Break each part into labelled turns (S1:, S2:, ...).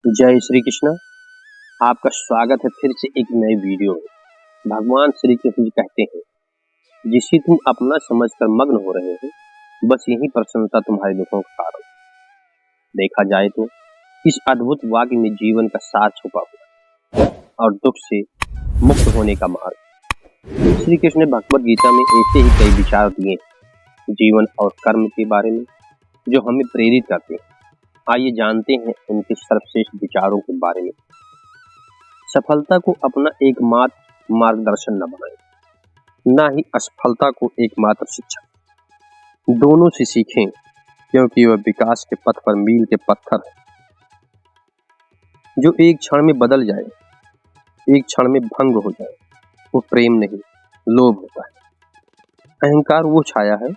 S1: जय श्री कृष्ण। आपका स्वागत है फिर से एक नए वीडियो में। भगवान श्री कृष्ण जी कहते हैं, जिसे तुम अपना समझकर मग्न हो रहे हो, बस यही प्रसन्नता तुम्हारे दुखों का कारण। देखा जाए तो इस अद्भुत वाक्य में जीवन का सार छुपा हुआ और दुख से मुक्त होने का मार्ग। श्री कृष्ण ने भगवद गीता में ऐसे ही कई विचार दिए जीवन और कर्म के बारे में, जो हमें प्रेरित करते हैं। आइए जानते हैं उनके सर्वश्रेष्ठ विचारों के बारे में। सफलता को अपना एकमात्र मार्गदर्शन न बनाएं, न ही असफलता को एकमात्र शिक्षा। दोनों से सीखें, क्योंकि वह विकास के पथ पर मील के पत्थर है, जो एक क्षण में बदल जाए, एक क्षण में भंग हो जाए। वो प्रेम नहीं, लोभ होता है। अहंकार वो छाया है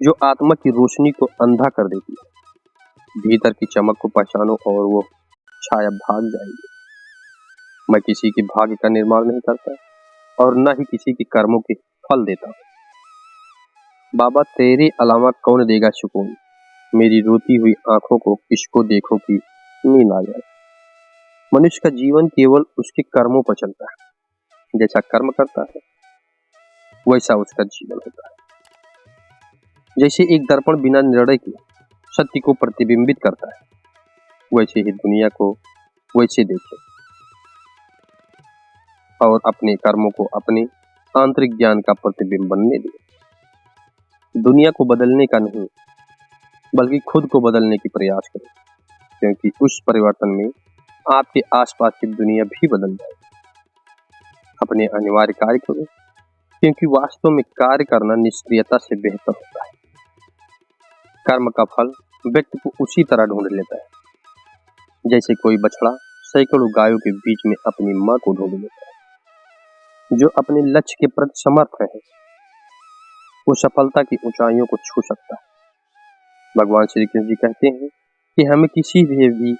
S1: जो आत्मा की रोशनी को अंधा कर देती है। भीतर की चमक को पहचानो और वो छाया भाग जाएगी। मैं किसी के भाग्य का निर्माण नहीं करता और न ही किसी के कर्मों के फल देता हूँ। बाबा, तेरे अलावा कौन देगा सुकून? मेरी रोती हुई आंखों को किसको देखो कि नींद आ जाए। मनुष्य का जीवन केवल उसके कर्मों पर चलता है। जैसा कर्म करता है वैसा उसका जीवन होता है। जैसे एक दर्पण बिना निर्णय के सत्य को प्रतिबिंबित करता है, वैसे ही दुनिया को वैसे देखें और अपने कर्मों को अपने आंतरिक ज्ञान का प्रतिबिंब बनने दें। दुनिया को बदलने का नहीं, बल्कि खुद को बदलने की प्रयास करें, क्योंकि उस परिवर्तन में आपके आसपास की दुनिया भी बदल जाएगी। अपने अनिवार्य कार्य करें, क्योंकि वास्तव में कार्य करना निष्क्रियता से बेहतर होता है। कर्म का फल व्यक्ति को उसी तरह ढूंढ लेता है जैसे कोई बछड़ा सैकड़ों गायों के बीच में अपनी मां को ढूंढ लेता है। जो अपने लक्ष्य के प्रति समर्थ है, वो सफलता की ऊंचाइयों को छू सकता है। भगवान श्री कृष्ण जी कहते हैं कि हमें किसी से भी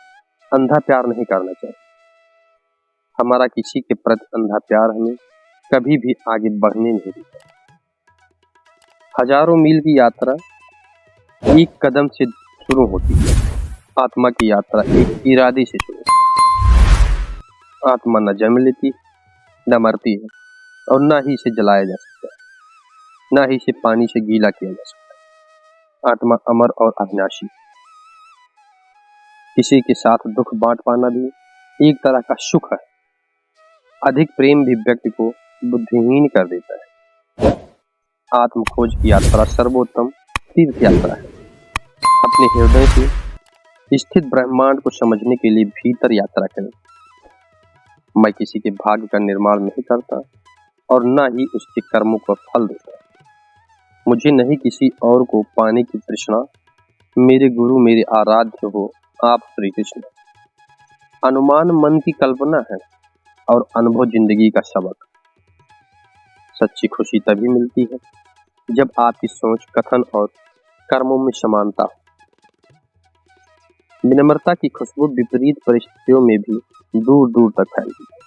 S1: अंधा प्यार नहीं करना चाहिए। हमारा किसी के प्रति अंधा प्यार हमें कभी भी आगे बढ़ने नहीं देता। हजारों मील की यात्रा एक कदम से शुरू होती है। आत्मा की यात्रा एक इरादे से शुरू होती है। आत्मा न जन्म लेती, न मरती है और न ही इसे जलाया जा सकता है, न ही इसे पानी से गीला किया जा सकता है। आत्मा अमर और अविनाशी। किसी के साथ दुख बांट पाना भी एक तरह का सुख है। अधिक प्रेम भी व्यक्ति को बुद्धिहीन कर देता है। आत्म खोज की यात्रा सर्वोत्तम तीर्थ यात्रा है। अपने हृदय से स्थित ब्रह्मांड को समझने के लिए भीतर यात्रा करें। मैं किसी के भाग्य का निर्माण नहीं करता और न ही उसके कर्मों का फल देता। मुझे नहीं किसी और को पाने की तृष्णा। मेरे गुरु मेरे आराध्य हो आप श्री कृष्ण। अनुमान मन की कल्पना है और अनुभव जिंदगी का सबक। सच्ची खुशी तभी मिलती है जब आपकी सोच, कथन और कर्मों में समानता हो। विनम्रता की खुशबू विपरीत परिस्थितियों में भी दूर दूर तक फैलती है।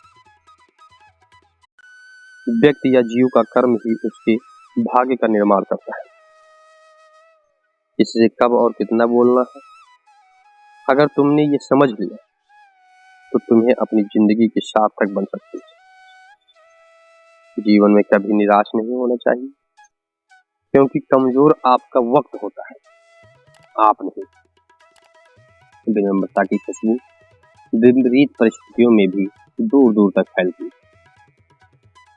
S1: व्यक्ति या जीव का कर्म ही उसके भाग्य का निर्माण करता है। इससे कब और कितना बोलना है, अगर तुमने ये समझ लिया तो तुम्हें अपनी जिंदगी के सार्थक बन सकती है। जीवन में कभी निराश नहीं होना चाहिए, क्योंकि कमजोर आपका वक्त होता है, आप नहीं। विनम्रता की खुशबू विपरीत परिस्थितियों में भी दूर दूर तक फैलती है।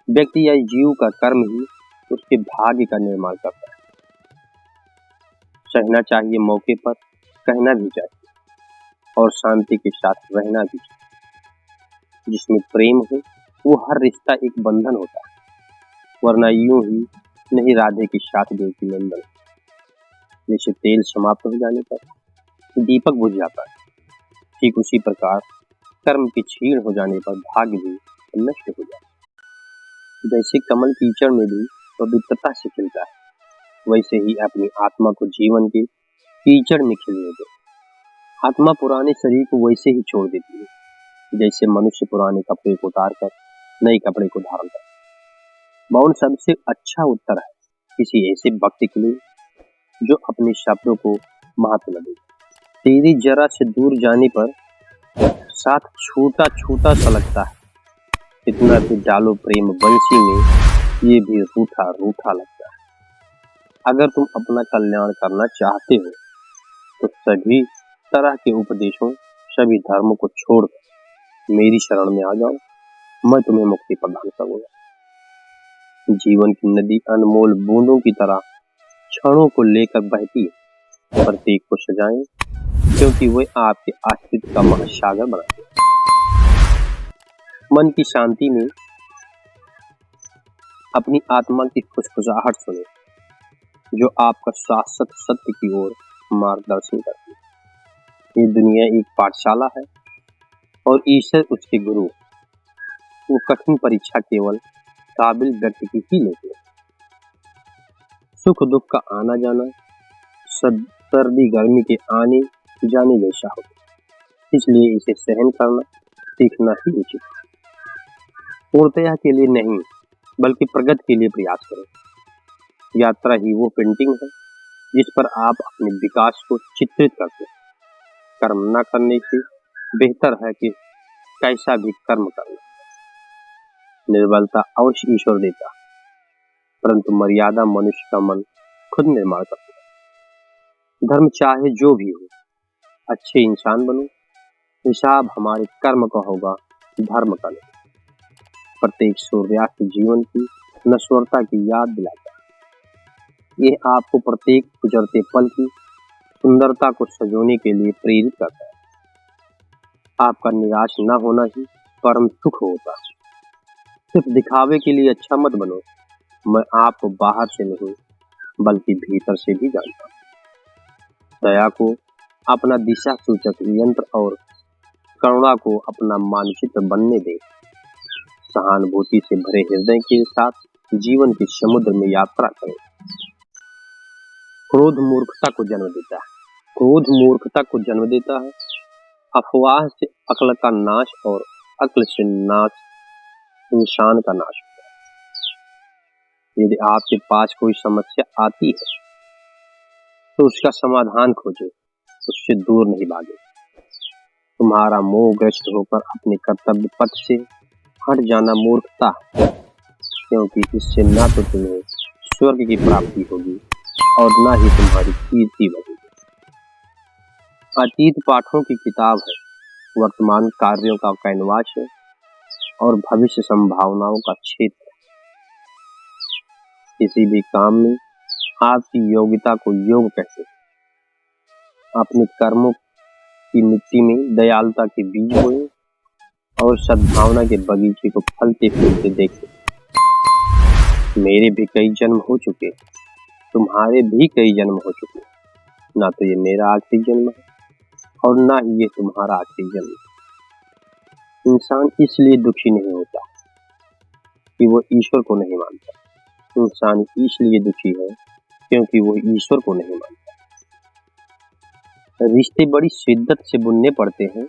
S1: व्यक्ति या जीव का कर्म ही उसके भाग्य का निर्माण करता है। सहना चाहिए मौके पर, कहना भी चाहिए और शांति के साथ रहना भी चाहिए। जिसमें प्रेम हो वो हर रिश्ता एक बंधन होता है, वरना यूं ही नहीं राधे के साथ देवकी नंदन। जैसे तेल समाप्त हो जाने पर दीपक बुझ जाता है, ठीक उसी प्रकार कर्म की छीण हो जाने पर भाग्य भी नष्ट हो जाता है। जैसे कमल कीचड़ में भी पवित्रता से खिलता है, वैसे ही अपनी आत्मा को जीवन के कीचड़ में खिलने दो। आत्मा पुराने शरीर को वैसे ही छोड़ देती है, जैसे मनुष्य पुराने कपड़े को उतार कर नए कपड़े को धारण करता है। मौन सबसे अच्छा उत्तर है किसी ऐसे व्यक्ति के लिए जो अपने शब्दों को महत्व न दे। तेरी जरा से दूर जाने पर साथ छोटा छोटा सा लगता है, इतना भी डालो प्रेम बंसी में ये भी रूठा रूठा लगता है। अगर तुम अपना कल्याण करना चाहते हो तो सभी तरह के उपदेशों, सभी धर्मों को छोड़कर मेरी शरण में आ जाओ, मैं तुम्हें मुक्ति प्रदान करूंगा। जीवन की नदी अनमोल बूंदों की तरह क्षणों को लेकर बहती है, प्रत्येक को सजाएं क्योंकि वे आपके अस्तित्व का महासागर बनाते हैं। मन की शांति में अपनी आत्मा की खुशखुशाहट सुने, जो आपका शाश्वत सत्य की ओर मार्गदर्शन करती है। ये दुनिया एक पाठशाला है और ईश्वर उसके गुरु। वो कठिन परीक्षा केवल काबिल व्यक्ति की ही लेते हैं। सुख दुख का आना जाना सर्दी गर्मी के आने जाने जैसा हो, इसलिए इसे सहन करना सीखना ही उचित है। पूर्णतया के लिए नहीं बल्कि प्रगति के लिए प्रयास करें। यात्रा ही वो पेंटिंग है जिस पर आप अपने विकास को चित्रित करते हैं। कर्म न करने से बेहतर है कि कैसा भी कर्म करना। निर्बलता अवश्य ईश्वर देता, परंतु मर्यादा मनुष्य का मन खुद निर्माण करता है। धर्म चाहे जो भी हो, अच्छे इंसान बनो, हिसाब हमारे कर्म का होगा, धर्म का नहीं। प्रत्येक सूर्यास्त जीवन की नश्वरता की याद दिलाता है। यह आपको प्रत्येक गुजरते पल की सुंदरता को सजोने के लिए प्रेरित करता है। आपका निराश न होना ही परम सुख होता है। सिर्फ दिखावे के लिए अच्छा मत बनो। मैं आपको बाहर से नहीं बल्कि भीतर से भी जानता हूँ। दया को अपना दिशा सूचक यंत्र और करुणा को अपना मानचित्र बनने दें। सहानुभूति से भरे हृदय के साथ जीवन के समुद्र में यात्रा करें। क्रोध मूर्खता को जन्म देता है। क्रोध मूर्खता को जन्म देता है। अफवाह से अक्ल का नाश और अक्ल से नाश इंसान का नाश होता है। यदि आपके पास कोई समस्या आती है तो उसका समाधान खोजें, उससे दूर नहीं भागे। तुम्हारा मोहग्रस्त होकर अपने कर्तव्य पथ से हट जाना मूर्खता है, क्योंकि इससे ना तो तुम्हें स्वर्ग की प्राप्ति होगी और ना ही तुम्हारी कीर्ति बढ़ेगी। अतीत पाठों की किताब है, वर्तमान कार्यों का कैनवास है और भविष्य संभावनाओं का क्षेत्र है। किसी भी काम में आपकी योग्यता को योग कहते हैं। अपने कर्मों की मिट्टी में दयालुता के बीज बोए और सद्भावना के बगीचे को फलते फूलते देखें। मेरे भी कई जन्म हो चुके, तुम्हारे भी कई जन्म हो चुके। ना तो ये मेरा आखिरी जन्म है और ना ही ये तुम्हारा आखिरी जन्म है। इंसान इसलिए दुखी नहीं होता कि वो ईश्वर को नहीं मानता। इंसान इसलिए दुखी है क्योंकि वो ईश्वर को नहीं मानता। रिश्ते बड़ी शिद्दत से बुनने पड़ते हैं।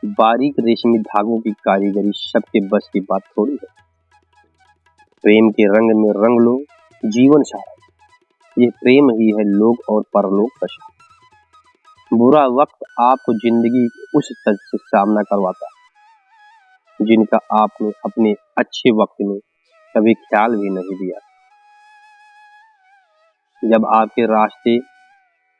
S1: बारीक रेशमी धागों की कारीगरी सबके बस की बात थोड़ी है। प्रेम के रंग में रंग लो जीवन सारा। ये प्रेम ही है लोक और परलोक का सार। बुरा वक्त आपको जिंदगी उस सच से सामना करवाता है जिनका आपने अपने अच्छे वक्त में कभी ख्याल भी नहीं दिया। जब आपके रास्ते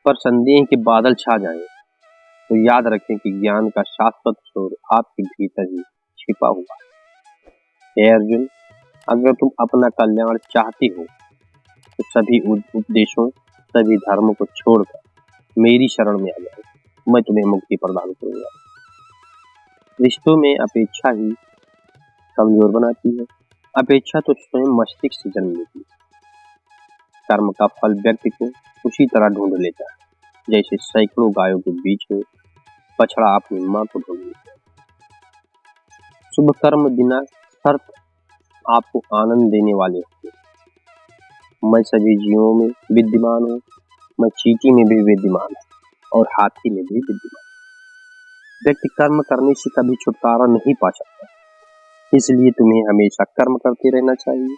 S1: पर संदेह के बादल छा जाएं, तो याद रखें कि ज्ञान का शाश्वत स्रोत आपके भीतर ही छिपा हुआ है। हे अर्जुन, अगर तुम अपना कल्याण चाहते हो तो सभी उपदेशों, सभी धर्मों को छोड़कर मेरी शरण में आ जाओ, मैं तुम्हें मुक्ति प्रदान करूंगा। रिश्तों में अपेक्षा ही कमजोर बनाती है। अपेक्षा तो स्वयं मस्तिष्क से जन्म लेती है। कर्म का फल व्यक्ति को उसी तरह ढूंढ लेता है जैसे सैकड़ों गायों के बीच में बछड़ा अपनी मां को ढूंढ लेता है। शुभ कर्म बिना शर्त आपको आनंद देने वाले होते हैं। मैं सभी जीवों में विद्यमान हूँ। मैं चींटी में भी विद्यमान हूँ और हाथी में भी विद्यमान हूँ। व्यक्ति कर्म करने से कभी छुटकारा नहीं पा सकता, इसलिए तुम्हें हमेशा कर्म करते रहना चाहिए,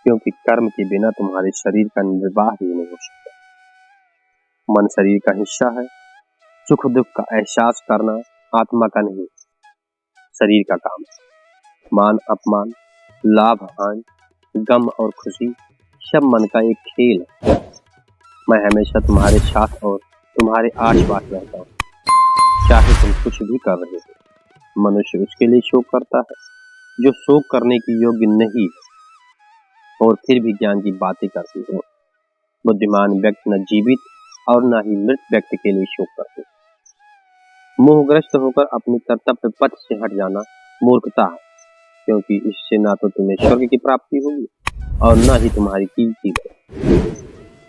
S1: क्योंकि कर्म के बिना तुम्हारे शरीर का निर्वाह ही नहीं हो सकता। मन शरीर का हिस्सा है। सुख दुख का एहसास करना आत्मा का नहीं, शरीर का काम है। मान अपमान, लाभ हानि, गम और खुशी सब मन का एक खेल है। मैं हमेशा तुम्हारे साथ और तुम्हारे आसपास रहता हूँ, चाहे तुम कुछ भी कर रहे हो। मनुष्य उसके लिए शोक करता है जो शोक करने की योग्य नहीं है और फिर भी ज्ञान की बातें करती हो। बुद्धिमान व्यक्ति न जीवित और न ही मृत व्यक्ति के लिए शोक करते। मोहग्रस्त होकर अपने कर्तव्य पथ से हट जाना मूर्खता है, क्योंकि इससे ना तो तुम्हें स्वर्ग की प्राप्ति होगी और न ही तुम्हारी कीर्ति बढ़ेगी।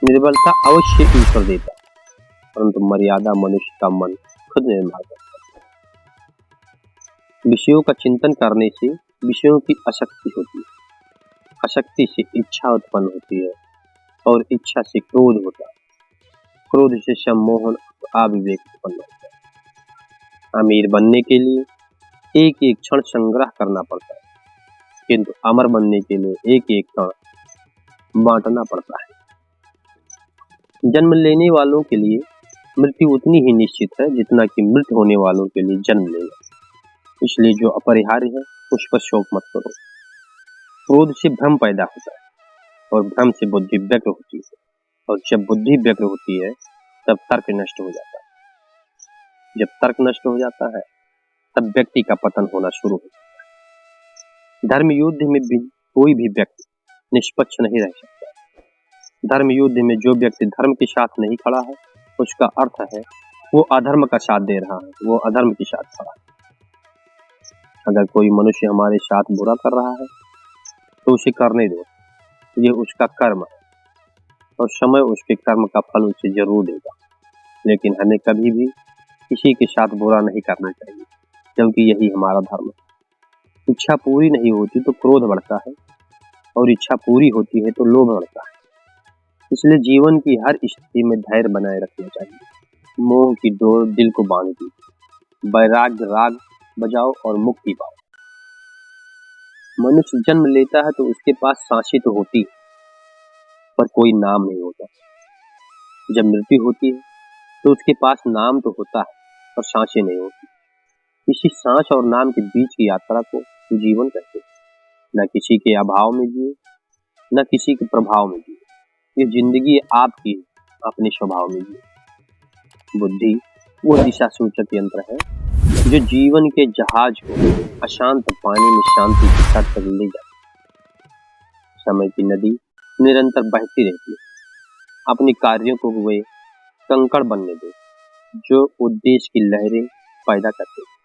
S1: निर्बलता अवश्य ईश्वर देता है, परंतु मर्यादा मनुष्य का मन खुद निर्माण करता है। विषयों का चिंतन करने से विषयों की आसक्ति होती है, आसक्ति से इच्छा उत्पन्न होती है और इच्छा से क्रोध होता है, क्रोध से सम्मोहन और अविवेक उत्पन्न होता है। अमीर बनने के लिए एक एक क्षण संग्रह करना पड़ता है, किंतु अमर बनने के लिए एक एक क्षण बांटना पड़ता है। जन्म लेने वालों के लिए मृत्यु उतनी ही निश्चित है जितना कि मृत होने वालों के लिए जन्म लेना। इसलिए जो अपरिहार्य है उस पर शोक मत करो। क्रोध से भ्रम पैदा होता है और भ्रम से बुद्धि व्यग्र होती है, और जब बुद्धि व्यग्र होती है तब तर्क नष्ट हो जाता है। जब तर्क नष्ट हो जाता है तब व्यक्ति का पतन होना शुरू हो जाता है। धर्म युद्ध में भी कोई भी व्यक्ति निष्पक्ष नहीं रह सकता। धर्म युद्ध में जो व्यक्ति धर्म के साथ नहीं खड़ा है उसका अर्थ है वो अधर्म का साथ दे रहा है, वो अधर्म के साथ खड़ा है। अगर कोई मनुष्य हमारे साथ बुरा कर रहा है तो उसे करने दो, ये उसका कर्म है और समय उसके कर्म का फल उसे जरूर देगा। लेकिन हमें कभी भी किसी के साथ बुरा नहीं करना चाहिए, क्योंकि यही हमारा धर्म है। इच्छा पूरी नहीं होती तो क्रोध बढ़ता है और इच्छा पूरी होती है तो लोभ बढ़ता है। इसलिए जीवन की हर स्थिति में धैर्य बनाए रखना चाहिए। मोह की डोर दिल को बांध दी, वैराग्य राग बजाओ और मुक्ति पाओ। मनुष्य जन्म लेता है तो उसके पास सांसें तो होती है पर कोई नाम नहीं होता। जब मृत्यु होती है तो उसके पास नाम तो होता है और सांसें नहीं होती। इसी सांस और नाम के बीच की यात्रा को जीवन कहते हैं। न किसी के अभाव में जिए, न किसी के प्रभाव में जिए। ये जिंदगी आपकी अपने स्वभाव में जिए। बुद्धि वो दिशा सूचक यंत्र है जो जीवन के जहाज को अशांत पानी में शांति के साथ तक ले जाए। समय की नदी निरंतर बहती रहती है, अपने कार्यों को वे कंकड़ बनने दो जो उद्देश्य की लहरें पैदा करते हैं।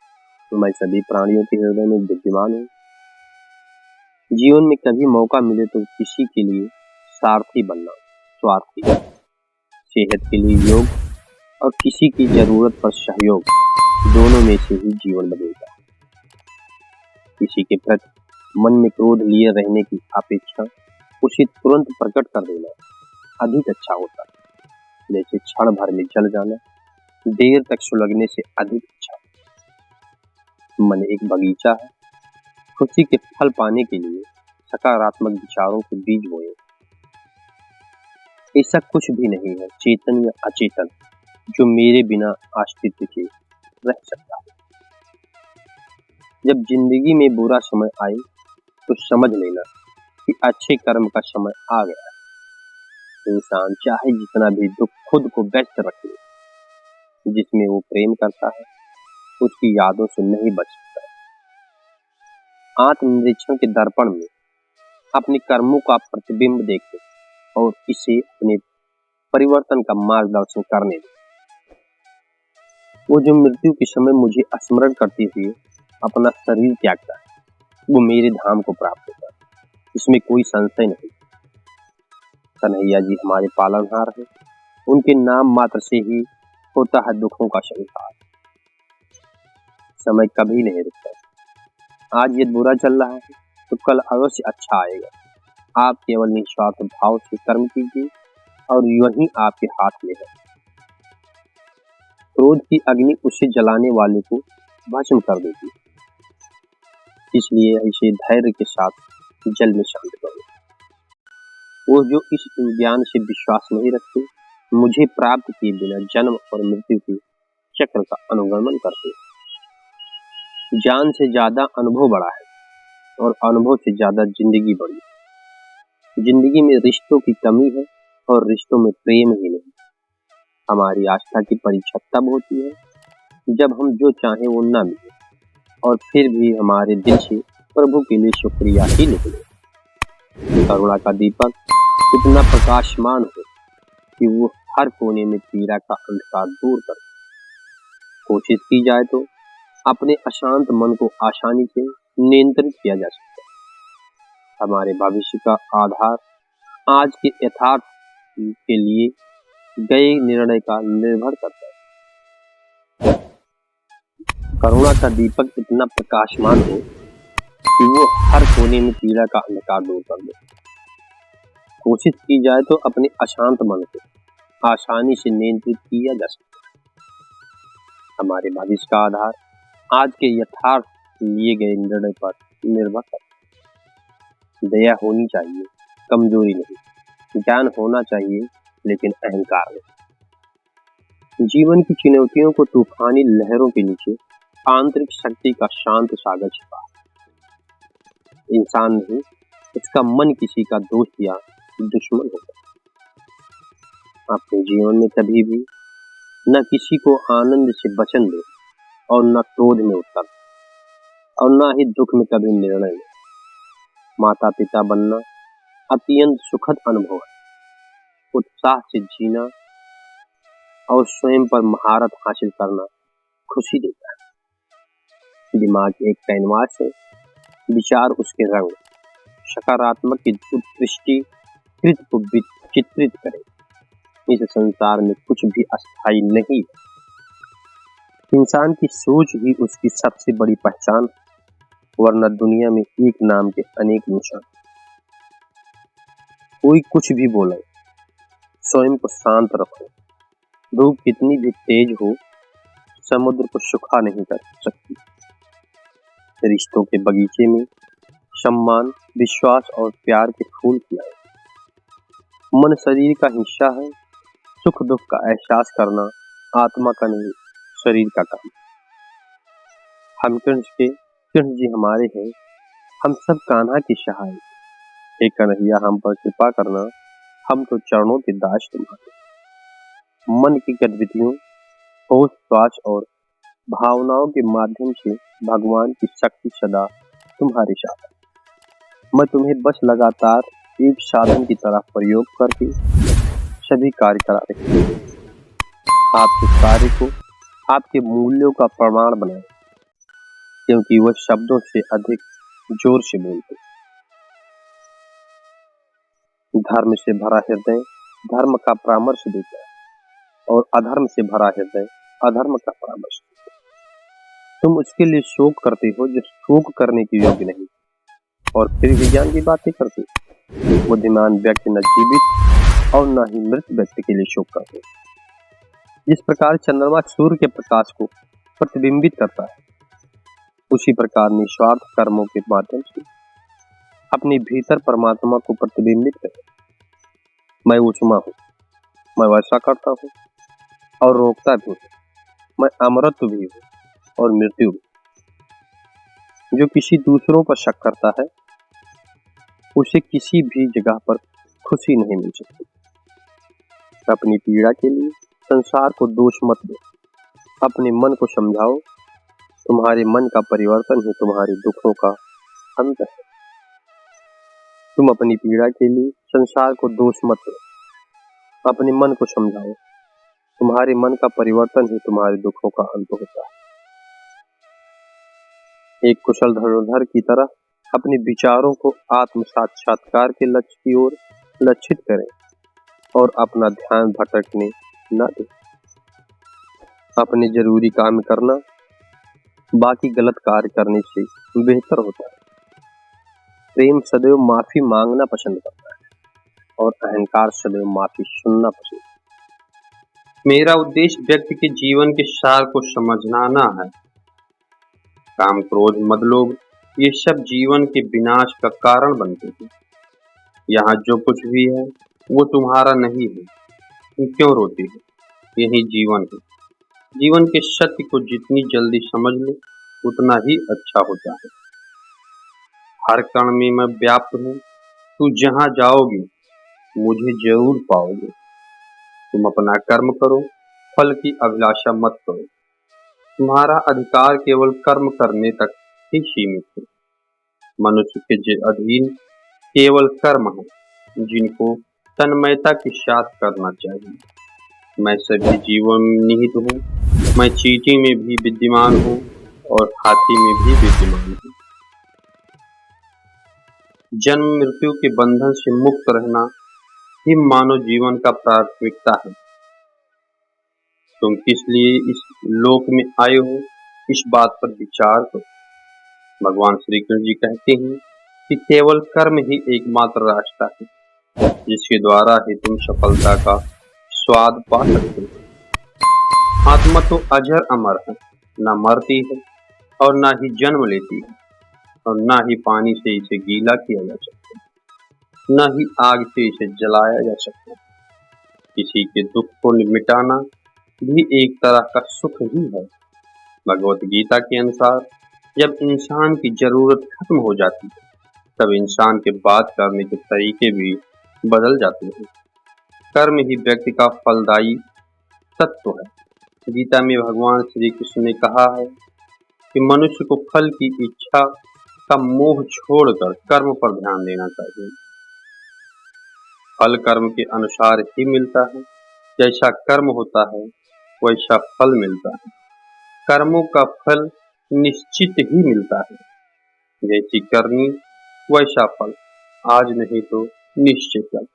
S1: तो मैं सभी प्राणियों के हृदय में विद्यमान हूँ। जीवन में कभी मौका मिले तो किसी के लिए सारथी बनना, स्वार्थी, सेहत के लिए योग और किसी की जरूरत पर सहयोग, दोनों में से ही जीवन बदलता है। किसी के प्रति मन में क्रोध लिए रहने की अपेक्षा उसे तुरंत प्रकट कर देना अधिक अच्छा होता है। जैसे क्षण भर में जल जाना देर तक सुलगने से अधिक अच्छा। मन एक बगीचा है, खुशी के फल पाने के लिए सकारात्मक विचारों के बीज बोए। ऐसा कुछ भी नहीं है चेतन या अचेतन जो मेरे बिना अस्तित्व के रह सकता है। जब जिंदगी में बुरा समय आए तो समझ लेना कि अच्छे कर्म का समय आ गया है। इंसान चाहे जितना भी दुख खुद को व्यस्त रखे, जिसमें वो प्रेम करता है उसकी यादों से नहीं बच सकता। आत्मनिरीक्षण के दर्पण में अपने कर्मों का प्रतिबिंब देखे और इसे अपने परिवर्तन का मार्गदर्शन करने दे। वो जो मृत्यु के समय मुझे स्मरण करते हुए अपना शरीर त्यागता है वो मेरे धाम को प्राप्त होता है, इसमें कोई संशय नहीं। कन्हैया जी हमारे पालनहार हैं, उनके नाम मात्र से ही होता है दुखों का संहार। समय कभी नहीं रुकता। आज ये बुरा चल रहा है तो कल अवश्य अच्छा आएगा। आप केवल निस्वार्थ भाव से कर्म कीजिए और यही आपके हाथ में है। क्रोध की अग्नि उसे जलाने वाले को भस्म कर देती है, इसलिए इसे धैर्य के साथ जल में शांत करो। वो जो इस ज्ञान से विश्वास नहीं रखते, मुझे प्राप्त किए बिना जन्म और मृत्यु के चक्र का अनुगमन करते। ज्ञान से ज्यादा अनुभव बड़ा है और अनुभव से ज्यादा जिंदगी बड़ी है। जिंदगी में रिश्तों की कमी है और रिश्तों में प्रेम ही नहीं। हमारी आस्था की परीक्षा तब होती है जब हम जो चाहें वो ना मिले और फिर भी हमारे दिल से प्रभु के लिए शुक्रिया ही निकले। करुणा का दीपक इतना प्रकाशमान हो कि वो हर कोने में पीड़ा का अंधकार दूर कर। कोशिश की जाए तो अपने अशांत मन को आसानी से नियंत्रित किया जा सकता है। हमारे भविष्य का आधार आज के यथार्थ के लिए गए निर्णय का निर्भर करता है। करुणा का दीपक इतना प्रकाशमान हो कि वो हर कोने में पीड़ा का अंधकार दूर कर दे। कोशिश की जाए तो अपने अशांत मन को आसानी से नियंत्रित किया जा सकता है। हमारे भविष्य का आधार आज के यथार्थ लिए गए निर्णय पर निर्भर करता है। दया होनी चाहिए, कमजोरी नहीं। ज्ञान होना चाहिए लेकिन अहंकार नहीं। जीवन की चुनौतियों को तूफानी लहरों के नीचे आंतरिक शक्ति का शांत सागर छिपा है। इंसान नहीं, उसका मन किसी का दोस्त या दुश्मन होता है। अपने जीवन में कभी भी न किसी को आनंद से वचन दे और न क्रोध में उत्तर और न ही दुख में कभी निर्णय ले। माता पिता बनना अत्यंत सुखद अनुभव है। उत्साह से जीना और स्वयं पर महारत हासिल करना खुशी देता है। दिमाग एक कैनवास है, विचार उसके रंग। सकारात्मक की उत्कृष्टीकृत को चित्रित करें। इस संसार में कुछ भी अस्थायी नहीं है। इंसान की सोच ही उसकी सबसे बड़ी पहचान, वरना दुनिया में एक नाम के अनेक निशान। कोई कुछ भी बोले, स्वयं को शांत रखो। धूप कितनी भी तेज हो, समुद्र को सुखा नहीं कर सकती। रिश्तों के बगीचे में सम्मान, विश्वास और प्यार के फूल खिलाए। मन शरीर का हिस्सा है। सुख दुख का एहसास करना आत्मा का नहीं, शरीर का काम। हम कृष्ण जी हमारे हैं, हम सब कान्हा की सहाय। हे कन्हैया हम पर कृपा करना, हम तो चरणों के दास तुम्हारे। मन की गतिविधियों, होश, श्वास और भावनाओं के माध्यम से भगवान की शक्ति सदा तुम्हारे साथ है। मैं तुम्हें बस लगातार एक साधन की तरह प्रयोग करके सभी कार्य करा रही हूँ। आपके कार्य को आपके मूल्यों का प्रमाण बनाए, क्योंकि वह शब्दों से अधिक जोर से बोलते। धर्म से भरा हृदय धर्म का परामर्श देता है और अधर्म से भरा हृदय अधर्म का परामर्श देता है। तुम उसके लिए शोक करते हो जो शोक करने के योग्य नहीं, और फिर विज्ञान की बातें करते हो। बुद्धिमान व्यक्ति न जीवित और न ही मृत व्यक्ति के लिए शोक करते। जिस प्रकार चंद्रमा सूर्य के प्रकाश को प्रतिबिंबित करता है, उसी प्रकार निस्वार्थ कर्मों के माध्यम से अपने भीतर परमात्मा को प्रतिबिंबित करें। मैं उष्मा हूँ, मैं वर्षा करता हूँ और रोकता भी हूँ। मैं अमरत्व भी हूँ और मृत्यु भी। जो किसी दूसरों पर शक करता है, उसे किसी भी जगह पर खुशी नहीं मिल सकती। अपनी पीड़ा के लिए संसार को दोष मत दो, अपने मन को समझाओ। तुम्हारे मन का परिवर्तन ही तुम्हारे दुखों का अंत है। तुम अपनी पीड़ा के लिए संसार को दोष मत दो, अपने मन को समझाओ। तुम्हारे मन का परिवर्तन ही तुम्हारे दुखों का अंत होता है। एक कुशल धनुर्धर की तरह अपने विचारों को आत्म साक्षात्कार के लक्ष्य की ओर लक्षित करें और अपना ध्यान भटकने न दें। अपने जरूरी काम करना बाकी गलत कार्य करने से बेहतर होता है। प्रेम सदैव माफी मांगना पसंद करता है और अहंकार सदैव माफी सुनना पसंद करता है।
S2: मेरा उद्देश्य व्यक्ति के जीवन के सार को समझना है। काम, क्रोध, मद, लोभ ये सब जीवन के विनाश का कारण बनते हैं। यहाँ जो कुछ भी है वो तुम्हारा नहीं है। तुम क्यों रोती हो? यही जीवन है। जीवन के सत्य को जितनी जल्दी समझ लो उतना ही अच्छा होता है। हर कण में मैं व्याप्त हूँ, तू जहाँ जाओगी मुझे जरूर पाओगे। तुम अपना कर्म करो, फल की अभिलाषा मत करो। तुम्हारा अधिकार केवल कर्म करने तक ही सीमित है। मनुष्य के अधीन केवल कर्म है, जिनको तन्मयता के साथ करना चाहिए। मैं सभी जीवों में निहित हूँ, मैं चींटी में भी विद्यमान हूँ और हाथी में भी विद्यमान हूँ। जन्म मृत्यु के बंधन से मुक्त रहना ही मानव जीवन का प्राथमिकता है। तुम किस लिए इस लोक में आए हो, इस बात पर विचार करो। भगवान श्री कृष्ण जी कहते हैं कि केवल कर्म ही एकमात्र रास्ता है, जिसके द्वारा ही तुम सफलता का स्वाद पा सकते हो। आत्मा तो अजर अमर है, न मरती है और न ही जन्म लेती है, और न ही पानी से इसे गीला किया जा सकता है, न ही आग से इसे जलाया जा सकता है। किसी के दुख को मिटाना भी एक तरह का सुख ही है। भगवत गीता के अनुसार जब इंसान की जरूरत खत्म हो जाती है, तब इंसान के बात करने के तरीके भी बदल जाते हैं। कर्म ही व्यक्ति का फलदायी तत्व है। गीता में भगवान श्री कृष्ण ने कहा है कि मनुष्य को फल की इच्छा का मोह छोड़कर कर्म पर ध्यान देना चाहिए। फल कर्म के अनुसार ही मिलता है। जैसा कर्म होता है वैसा फल मिलता है। कर्मों का फल निश्चित ही मिलता है। जैसी करनी वैसा फल, आज नहीं तो निश्चय कल।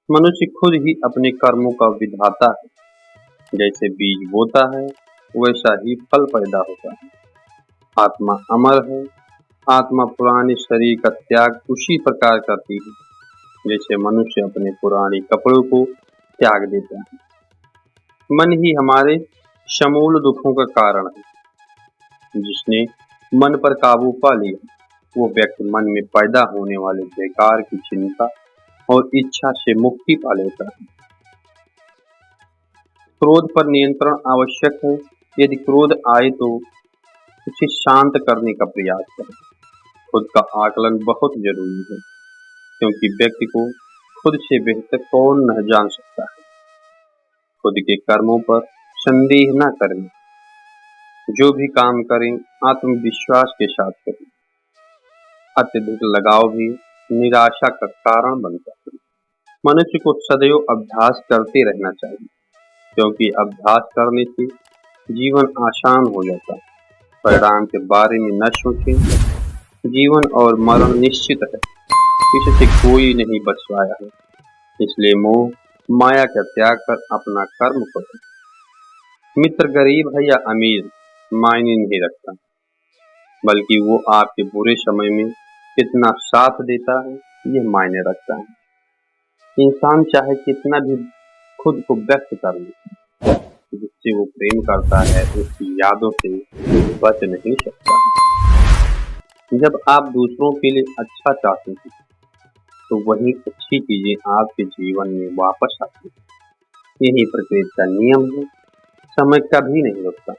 S2: मनुष्य खुद ही अपने कर्मों का विधाता है। जैसे बीज बोता है वैसा ही फल पैदा होता है। आत्मा अमर है। आत्मा पुराने शरीर का त्याग उसी प्रकार करती है जैसे मनुष्य अपने पुराने कपड़ों को त्याग देता है। मन ही हमारे समूल दुखों का कारण है। जिसने मन पर काबू पा लिया, वो व्यक्ति मन में पैदा होने वाले बेकार की चिंता और इच्छा से मुक्ति पा लेता है। क्रोध पर नियंत्रण आवश्यक है। यदि क्रोध आए तो उसे शांत करने का प्रयास करें। खुद का आकलन बहुत जरूरी है, क्योंकि व्यक्ति को खुद से बेहतर कौन न जान सकता है। खुद के कर्मों पर संदेह न करें। जो भी काम करें आत्मविश्वास के साथ करें। अत्यधिक लगाव भी निराशा का कारण बनता है। मनुष्य को सदैव अभ्यास करते रहना चाहिए, क्योंकि अभ्यास करने से जीवन आसान हो जाता है। परिणाम के बारे में न सोचें। जीवन और मरण निश्चित है, इससे कोई नहीं बच पाया है। इसलिए मोह माया का त्याग कर अपना कर्म करो। मित्र गरीब है या अमीर मायने नहीं रखता, बल्कि वो आपके बुरे समय में कितना साथ देता है ये मायने रखता है। इंसान चाहे कितना भी खुद को व्यक्त कर ले, जिससे वो प्रेम करता है उसकी यादों से बच नहीं सकता। जब आप दूसरों के लिए अच्छा चाहते हैं तो वही अच्छी चीजें आपके जीवन में वापस आती हैं। यही प्रकृति का नियम है। समय कभी नहीं रुकता।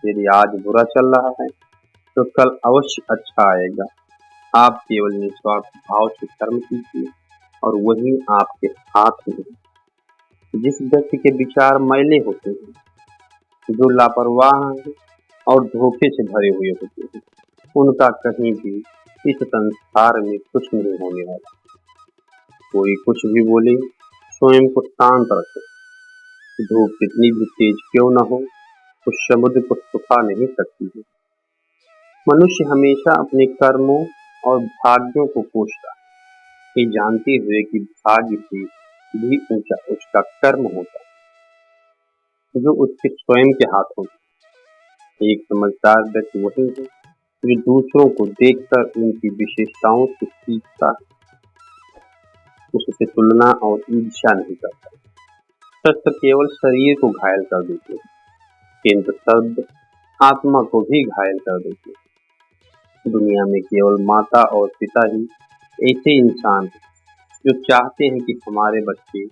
S2: यदि आज बुरा चल रहा है तो कल अवश्य अच्छा आएगा। आप केवल निस्वार्थ भाव से कर्म कीजिए और वही आपके हाथ में है। जिस व्यक्ति के विचार मैले होते हैं, जो लापरवाह हैं और धोखे से भरे हुए होते हैं, उनका कहीं भी इस संसार में कुछ नहीं होने वाला। कोई कुछ भी बोले, स्वयं को शांत रखें। धूप कितनी भी तेज क्यों न हो, उस समुद्र को सुखा नहीं सकती है। मनुष्य हमेशा अपने कर्मों और भाग्यों को कोसता है, ये जानते हुए कि भाग्य से भी ऊंचा उसका कर्म होता है, जो उसके स्वयं के हाथों में। एक समझदार व्यक्ति वही है जो दूसरों को देखकर उनकी विशेषताओं से सीखता है, उससे तुलना और ईर्ष्या नहीं करता। शस्त्र केवल शरीर को घायल कर देते हैं, किंतु शब्द आत्मा को भी घायल कर देते हैं। दुनिया में केवल माता और पिता ही ऐसे इंसान हैं जो चाहते हैं कि हमारे बच्चे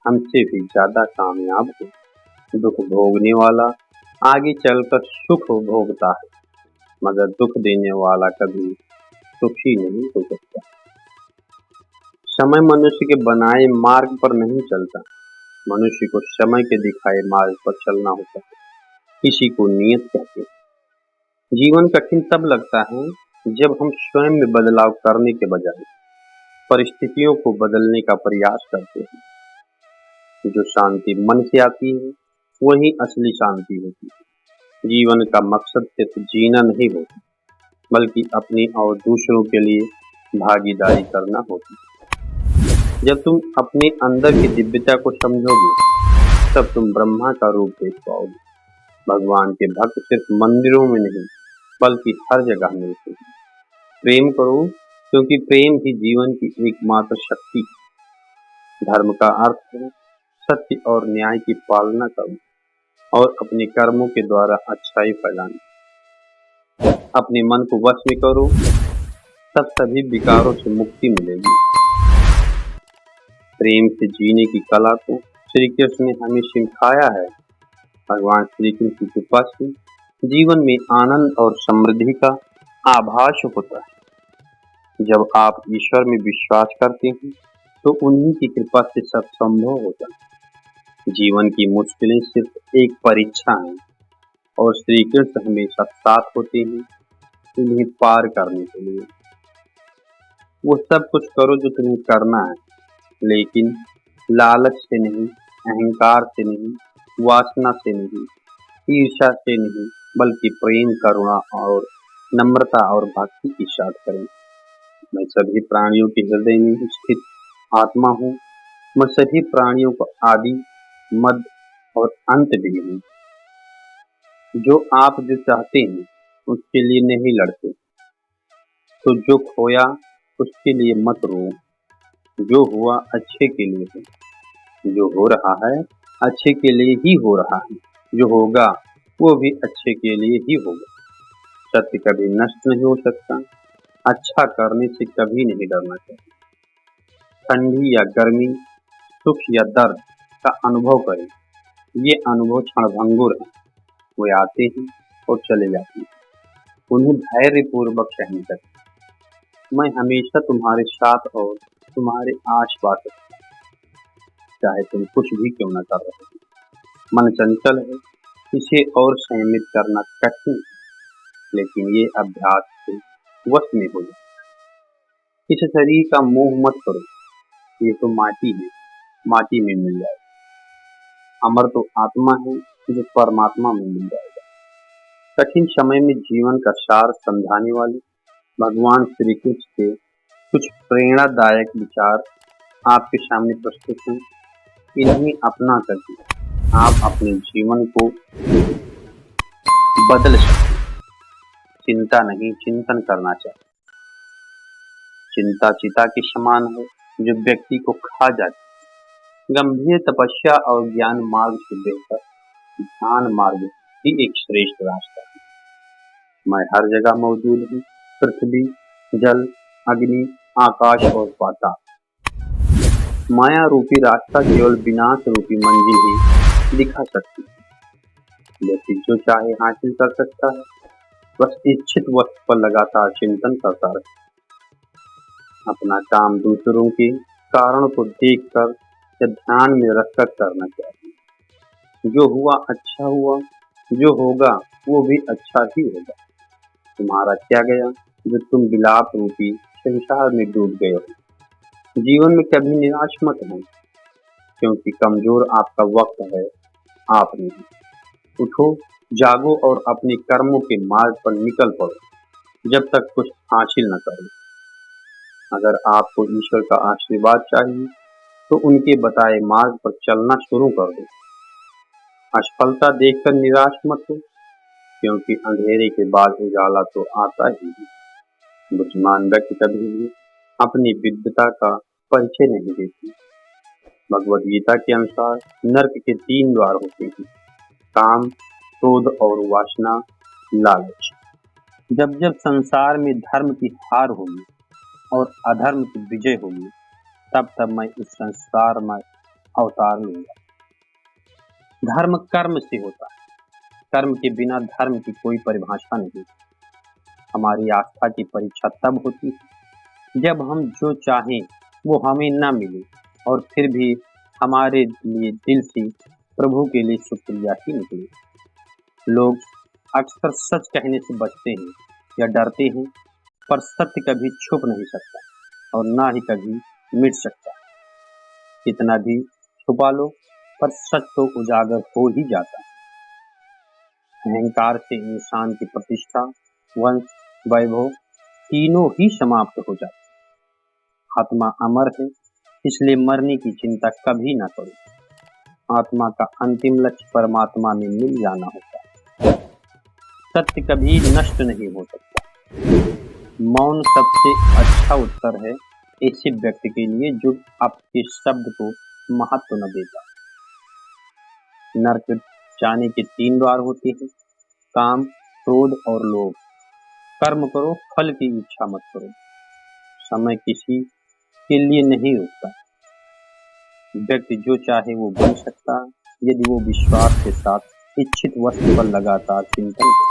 S2: हमसे भी ज्यादा कामयाब हो। दुख भोगने वाला आगे चलकर सुख भोगता है, मगर दुख देने वाला कभी सुखी नहीं हो सकता। समय मनुष्य के बनाए मार्ग पर नहीं चलता, मनुष्य को समय के दिखाए मार्ग पर चलना होता है। इसी को नियत कहते हैं। जीवन कठिन तब लगता है जब हम स्वयं में बदलाव करने के बजाय परिस्थितियों को बदलने का प्रयास करते हैं। जो शांति मन से आती है वही असली शांति होती है। जीवन का मकसद सिर्फ जीना नहीं होता, बल्कि अपनी और दूसरों के लिए भागीदारी करना होती है। जब तुम अपने अंदर की दिव्यता को समझोगे, तब तुम ब्रह्मा का रूप देख पाओगे। भगवान के भक्त सिर्फ मंदिरों में नहीं, बल्कि हर जगह मिलते हैं। प्रेम करो, क्योंकि प्रेम ही जीवन की एकमात्र शक्ति है। धर्म का अर्थ है सत्य और न्याय की पालना करना और अपने कर्मों के द्वारा अच्छाई फैलाना। अपने मन को वश में करो, तब सभी विकारों से मुक्ति मिलेगी। प्रेम से जीने की कला को श्री कृष्ण ने हमें सिखाया है। भगवान श्री कृष्ण की कृपा से जीवन में आनंद और समृद्धि का आभास होता है। जब आप ईश्वर में विश्वास करते हैं, तो उन्हीं की कृपा से सब संभव होता है। जीवन की मुश्किलें सिर्फ एक परीक्षा है और श्री कृष्ण हमेशा साथ होते हैं इन्हें पार करने के लिए। वो सब कुछ करो जो तुम्हें करना है, लेकिन लालच से नहीं, अहंकार से नहीं, वासना से नहीं, ईर्ष्या से नहीं, बल्कि प्रेम, करुणा और नम्रता और भक्ति के साथ करें। मैं सभी प्राणियों के हृदय में स्थित आत्मा हूँ। मैं सभी प्राणियों का आदि, मध्य और अंत भी हूँ। जो चाहते हैं उसके लिए नहीं लड़ते, तो जो खोया उसके लिए मत रो। जो हुआ अच्छे के लिए है, जो हो रहा है अच्छे के लिए ही हो रहा है, जो होगा वो भी अच्छे के लिए ही होगा। सत्य कभी नष्ट नहीं हो सकता। अच्छा करने से कभी नहीं डरना चाहिए। ठंडी या गर्मी, सुख या दर्द का अनुभव करें। ये अनुभव क्षणभंगुर है, वे आते हैं और चले जाते हैं। उन्हें धैर्यपूर्वक सहन करें। मैं हमेशा तुम्हारे साथ और तुम्हारे आसपास रहूंगा, चाहे तुम कुछ भी क्यों न कर रहे हो। मन चंचल है, इसे और संयमित करना कठिन है, लेकिन ये अभ्यास से वश में हो जाए। इस शरीर का मोह मत करो, ये तो माटी है, माटी में मिल जाएगा। अमर तो आत्मा है जो परमात्मा में मिल जाएगा। कठिन समय में जीवन का सार समझाने वाले भगवान श्री कृष्ण के कुछ प्रेरणादायक विचार आपके सामने प्रस्तुत हैं। इन्हें अपना करके आप अपने जीवन को बदल सकते हैं। चिंता नहीं, चिंतन करना चाहिए। चिंता चिता के समान है जो व्यक्ति को खा जाती है। गंभीर तपस्या और ज्ञान मार्ग से बेहतर ध्यान मार्ग ही एक श्रेष्ठ रास्ता है। मैं हर जगह मौजूद हूँ। पृथ्वी, जल, अग्नि, आकाश और पाताल। माया रूपी रास्ता केवल विनाश रूपी मंजिल ही दिखा सकती है। व्यक्ति जो चाहे हासिल कर सकता है, बस इच्छित वस्तु पर लगातार चिंतन करता रहे। अपना काम दूसरों के कारण को देखकर या ध्यान में रखकर करना चाहिए। जो हुआ अच्छा हुआ, जो होगा वो भी अच्छा ही होगा। तुम्हारा क्या गया जो तुम विलाप रूपी संसार में डूब गए हो। जीवन में कभी निराश मत हो, क्योंकि कमजोर आपका वक्त है, आप नहीं। उठो, जागो और अपने कर्मों के मार्ग पर निकल पड़ो जब तक कुछ हासिल न करो। अगर आपको ईश्वर का आशीर्वाद चाहिए, तो उनके बताए मार्ग पर चलना शुरू कर दो। असफलता देखकर निराश मत हो, क्योंकि अंधेरे के बाद उजाला तो आता ही है। बुद्धिमान व्यक्ति कभी भी अपनी विद्वता का परिचय नहीं देती। भगवद गीता के अनुसार नरक के 3 द्वार होते हैं: काम, क्रोध और वासना, लालच। जब जब संसार में धर्म की हार होगी और अधर्म की विजय होगी, तब तब मैं इस संसार में अवतार लूंगा। धर्म कर्म से होता है, कर्म के बिना धर्म की कोई परिभाषा नहीं। हमारी आस्था की परीक्षा तब होती है जब हम जो चाहें वो हमें न मिले और फिर भी हमारे लिए दिल से प्रभु के लिए शुक्रिया ही निकले। लोग अक्सर सच कहने से बचते हैं या डरते हैं, पर सत्य कभी छुप नहीं सकता और ना ही कभी मिट सकता। कितना भी छुपा लो, पर सच तो उजागर हो ही जाता है। अहंकार से इंसान की प्रतिष्ठा, वंश, वैभव तीनों ही समाप्त हो जाते। आत्मा अमर है, इसलिए मरने की चिंता कभी ना करो। आत्मा का अंतिम लक्ष्य परमात्मा में मिल जाना होता है। सत्य कभी नष्ट नहीं हो सकता। मौन सबसे अच्छा उत्तर है ऐसे व्यक्ति के लिए जो आपके शब्द को महत्व न देता। नरक जाने के 3 द्वार होते हैं: काम, क्रोध और लोभ। कर्म करो, फल की इच्छा मत करो। समय किसी के लिए नहीं रुकता। व्यक्ति जो चाहे वो बन सकता है यदि वो विश्वास के साथ इच्छित वस्तु पर लगातार चिंतन करे।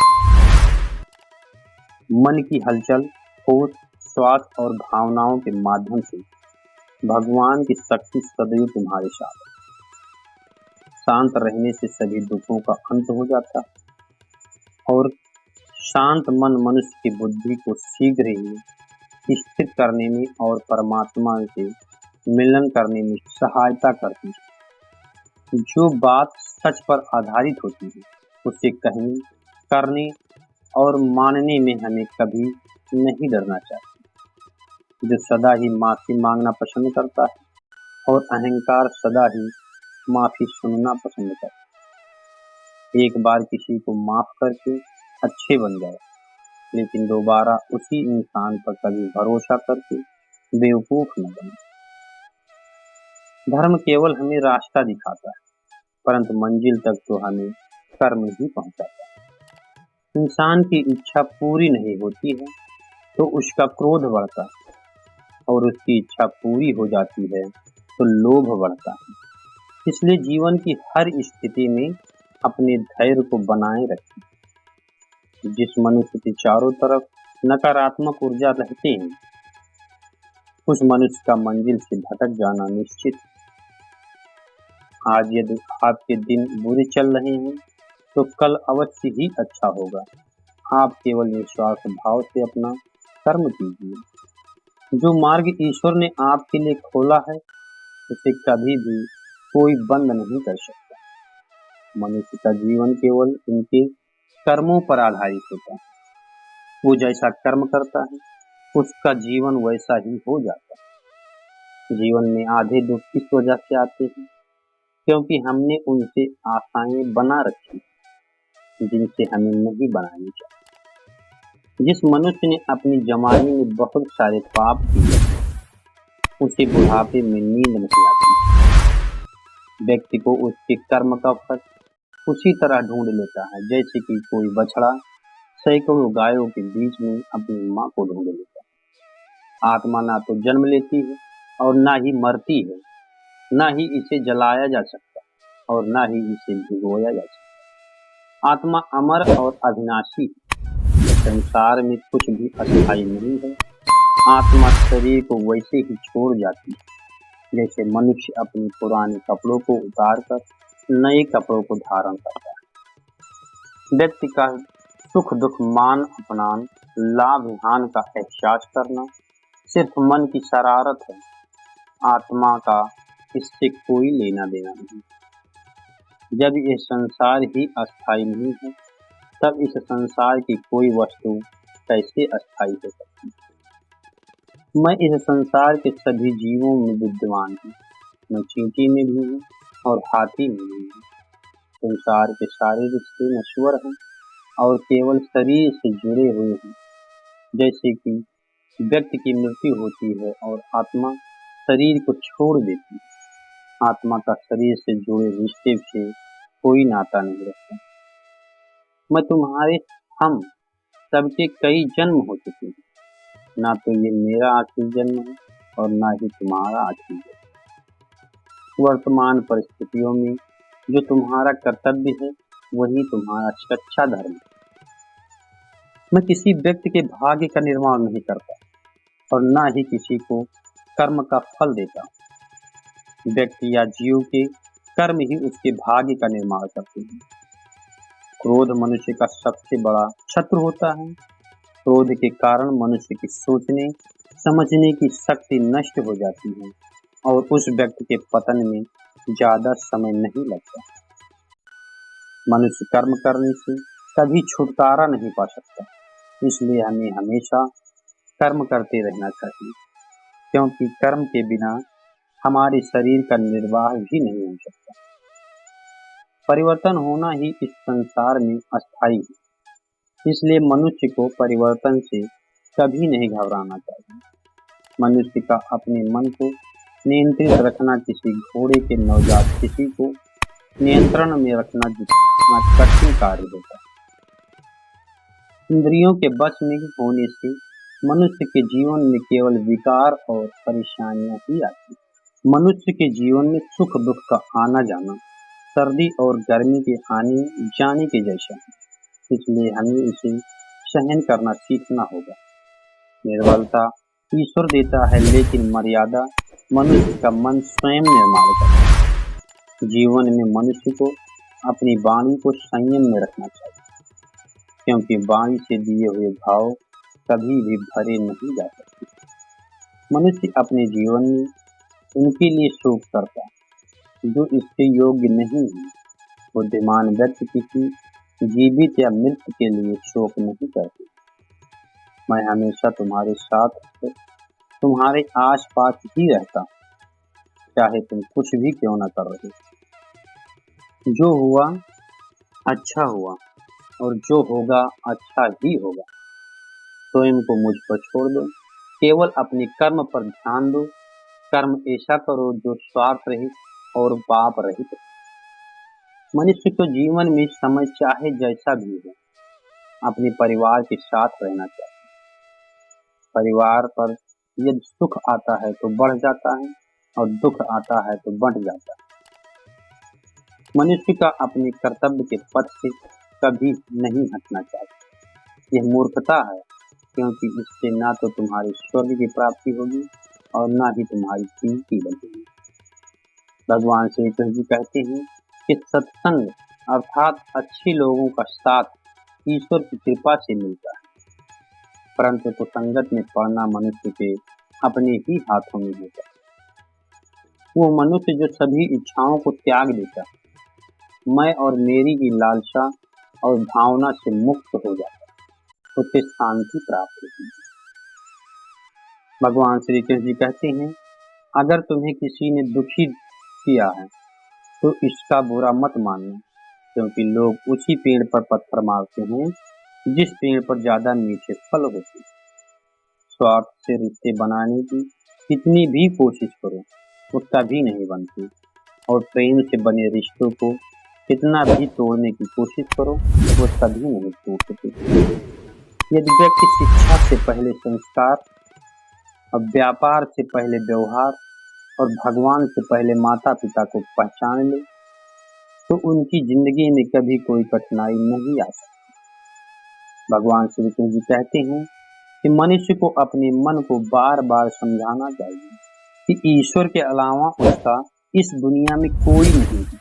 S2: मन की हलचल, होश, श्वास और भावनाओं के माध्यम से भगवान की शक्ति सदैव तुम्हारे साथ है। शांत रहने से सभी दुखों का अंत हो जाता है और शांत मन मनुष्य की बुद्धि को शीघ्र ही स्थिर करने में और परमात्मा से मिलन करने में सहायता करती है। जो बात सच पर आधारित होती है उसे कहने, करने और मानने में हमें कभी नहीं डरना चाहिए। जो सदा ही माफी मांगना पसंद करता है और अहंकार सदा ही माफी सुनना पसंद करता है। एक बार किसी को माफ करके अच्छे बन जाए, लेकिन दोबारा उसी इंसान पर कभी भरोसा करके बेवकूफ न बने। धर्म केवल हमें रास्ता दिखाता है, परंतु मंजिल तक तो हमें कर्म ही पहुंचाता है। इंसान की इच्छा पूरी नहीं होती है तो उसका क्रोध बढ़ता है और उसकी इच्छा पूरी हो जाती है तो लोभ बढ़ता है। इसलिए जीवन की हर स्थिति में अपने धैर्य को बनाए रखें। जिस मनुष्य के चारों तरफ नकारात्मक ऊर्जा रहते हैं उस मनुष्य का मंजिल से भटक जाना निश्चित है। आज यदि आपके दिन बुरे चल रहे हैं तो कल अवश्य ही अच्छा होगा। आप केवल निस्वार्थ भाव से अपना कर्म कीजिए। जो मार्ग ईश्वर ने आपके लिए खोला है उसे कभी भी कोई बंद नहीं कर सकता। मनुष्य का जीवन केवल उनके कर्मों पर आधारित होता है। वो जैसा कर्म करता है उसका जीवन वैसा ही हो जाता है। जीवन में आधे दुख इस वजह से आते हैं क्योंकि हमने उनसे आशाएं बना रखी जिनसे हमें नहीं बनानी चाहिए। जिस मनुष्य ने अपनी जवानी में बहुत सारे पाप किए उसे बुढ़ापे में नींद नहीं आती। व्यक्ति को उसके कर्म का फल उसी तरह ढूंढ लेता है जैसे कि कोई बछड़ा सैकड़ों गायों के बीच में अपनी माँ को ढूंढ लेता है। आत्मा ना तो जन्म लेती है और ना ही मरती है, ना ही इसे जलाया जा सकता और ना ही इसे भिगोया जा सकता। आत्मा अमर और अविनाशी है। संसार में कुछ भी अस्थायी नहीं है। आत्मा शरीर को वैसे ही छोड़ जाती है जैसे मनुष्य अपने पुराने कपड़ों को उतार कर नए कपड़ों को धारण करता है। व्यक्ति का सुख दुख, मान अपमान, लाभ हानि का एहसास करना सिर्फ मन की शरारत है। आत्मा का इससे कोई लेना देना नहीं। जब यह संसार ही अस्थायी नहीं है तब इस संसार की कोई वस्तु कैसे अस्थायी हो सकती है। मैं इस संसार के सभी जीवों में विद्यमान हूँ। मैं चींटी में भी हूँ और हाथी में भी हूँ। संसार के सारे रिश्ते नश्वर हैं और केवल शरीर से जुड़े हुए हैं। जैसे कि व्यक्ति की मृत्यु होती है और आत्मा शरीर को छोड़ देती है। आत्मा का शरीर से जुड़े रिश्ते से कोई नाता नहीं रखता। मैं तुम्हारे, हम सबके कई जन्म हो चुके हैं। ना तो ये मेरा आखिरी जन्म है और ना ही तुम्हारा आखिरी जन्म। वर्तमान परिस्थितियों में जो तुम्हारा कर्तव्य है वही तुम्हारा सच्चा धर्म है।
S3: मैं किसी व्यक्ति के भाग्य का निर्माण नहीं करता और ना ही किसी को कर्म का फल देता। व्यक्ति या जीव के कर्म ही उसके भाग्य का निर्माण करते हैं। क्रोध मनुष्य का सबसे बड़ा शत्रु होता है। क्रोध के कारण मनुष्य की सोचने समझने की शक्ति नष्ट हो जाती है और उस व्यक्ति के पतन में ज्यादा समय नहीं लगता। मनुष्य कर्म करने से कभी छुटकारा नहीं पा सकता, इसलिए हमें हमेशा कर्म करते रहना चाहिए, क्योंकि कर्म के बिना हमारे शरीर का निर्वाह भी नहीं हो सकता। परिवर्तन होना ही इस संसार में अस्थायी है, इसलिए मनुष्य को परिवर्तन से कभी नहीं घबराना चाहिए। मनुष्य का अपने मन को नियंत्रित रखना किसी घोड़े के नवजात शिशु को नियंत्रण में रखना जितना कठिन कार्य होता है। इंद्रियों के बस में होने से मनुष्य के जीवन में केवल विकार और परेशानियां ही आती हैं। मनुष्य के जीवन में सुख दुख का आना जाना सर्दी और गर्मी के आने जाने के जैसा है, इसलिए हमें इसे सहन करना सीखना होगा। निर्बलता ईश्वर देता है, लेकिन मर्यादा मनुष्य का मन स्वयं निर्माण करता है। जीवन में मनुष्य को अपनी वाणी को संयम में रखना चाहिए, क्योंकि वाणी से दिए हुए भाव कभी भी भरे नहीं जा सकते। मनुष्य अपने जीवन में उनके लिए शोक करता है जो इसके योग्य नहीं है। बुद्धिमान व्यक्ति किसी जीवित या मृत के लिए शोक नहीं करते। मैं हमेशा तुम्हारे साथ तुम्हारे आस पास ही रहता, चाहे तुम कुछ भी क्यों न कर रहे। जो हुआ अच्छा हुआ और जो होगा अच्छा ही होगा। स्वयं को मुझ पर छोड़ दो, केवल अपने कर्म पर ध्यान दो। कर्म ऐसा करो जो स्वार्थ रहित और पाप रहित। मनुष्य को जीवन में समय चाहे जैसा भी हो अपने परिवार के साथ रहना चाहिए। परिवार पर यदि सुख आता है तो बढ़ जाता है और दुख आता है तो बढ़ जाता है। मनुष्य का अपने कर्तव्य के पथ से कभी नहीं हटना चाहिए। यह मूर्खता है, क्योंकि इससे ना तो तुम्हारी स्वर्ग की प्राप्ति होगी और ना ही तुम्हारी कीर्ति बढ़ेगी। भगवान श्री कृष्ण जी कहते हैं कि सत्संग अर्थात अच्छे लोगों का साथ ईश्वर की कृपा से मिलता है, परंतु तो संगत में पड़ना मनुष्य के अपने ही हाथों में होता है। वो मनुष्य जो सभी इच्छाओं को त्याग देता है, मैं और मेरी की लालसा और भावना से मुक्त हो जाता है, उसे शांति प्राप्त होती है। भगवान श्री कृष्ण जी कहते हैं, अगर तुम्हें किसी ने दुखी किया है तो इसका बुरा मत मानना, क्योंकि लोग उसी पेड़ पर पत्थर मारते हैं जिस पेड़ पर ज्यादा मीठे फल होते हैं। स्वार्थ से रिश्ते बनाने की कितनी भी कोशिश करो वो कभी नहीं बनती, और प्रेम से बने रिश्तों को कितना भी तोड़ने की कोशिश करो वो कभी नहीं टूटते। यदि व्यक्ति शिक्षा से पहले संस्कार और व्यापार से पहले व्यवहार और भगवान से पहले माता पिता को पहचान ले तो उनकी जिंदगी में कभी कोई कठिनाई नहीं आ सकती। भगवान श्री कृष्ण जी कहते हैं कि मनुष्य को अपने मन को बार बार समझाना चाहिए कि ईश्वर के अलावा उसका इस दुनिया में कोई नहीं है।